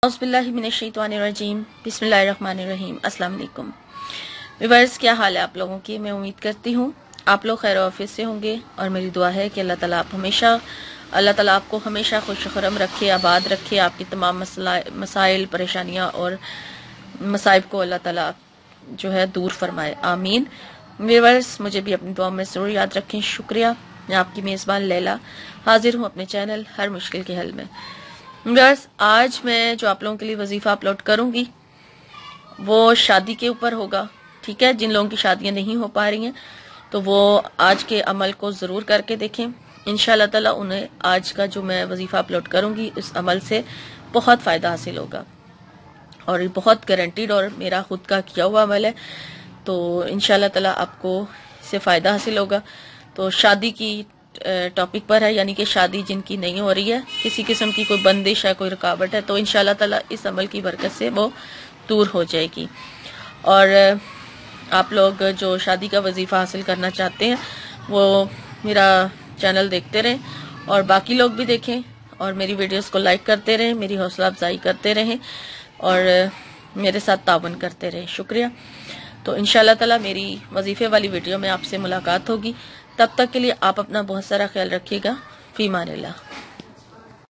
औज़ुबिल्लाहिमिनश्शैतानिर्रजीम बिस्मिल्लाहिर्रहमानिर्रहीम। अस्सलाम वालेकुम व्यूअर्स, क्या हाल है आप लोगों की। मैं उम्मीद करती हूँ आप लोग खैर ऑफिस से होंगे और मेरी दुआ है कि अल्लाह ताला आपको हमेशा खुश खुरम रखे, आबाद रखे। आपकी तमाम मसाइल परेशानियाँ और मसाइब को अल्लाह ताला जो है दूर फरमाए, आमीन। व्यूअर्स, मुझे भी अपनी दुआ में ज़रूर याद रखें। शुक्रिया। मैं आपकी मेज़बान लैला हाजिर हूँ अपने चैनल हर मुश्किल के हल में। व्यूअर्स, आज मैं जो आप लोगों के लिए वजीफा अपलोड करूंगी वो शादी के ऊपर होगा, ठीक है। जिन लोगों की शादियां नहीं हो पा रही हैं तो वो आज के अमल को ज़रूर करके देखें। इंशाअल्लाह ताला उन्हें आज का जो मैं वजीफा अपलोड करूंगी इस अमल से बहुत फ़ायदा हासिल होगा और ये बहुत गारंटीड और मेरा खुद का किया हुआ अमल है। तो इंशाअल्लाह ताला आपको इससे फ़ायदा हासिल होगा। तो शादी की टॉपिक पर है, यानी कि शादी जिनकी नहीं हो रही है, किसी किस्म की कोई बंदिश है, कोई रुकावट है, तो इंशाअल्लाह ताला इस अमल की बरकत से वो दूर हो जाएगी। और आप लोग जो शादी का वजीफा हासिल करना चाहते हैं वो मेरा चैनल देखते रहें और बाकी लोग भी देखें और मेरी वीडियोस को लाइक करते रहें, मेरी हौसला अफजाई करते रहें और मेरे साथ तावन करते रहें। शुक्रिया। तो इंशाअल्लाह ताला मेरी वजीफे वाली वीडियो में आपसे मुलाकात होगी। तब तक के लिए आप अपना बहुत सारा ख्याल रखिएगा। फी मानिल्लाह।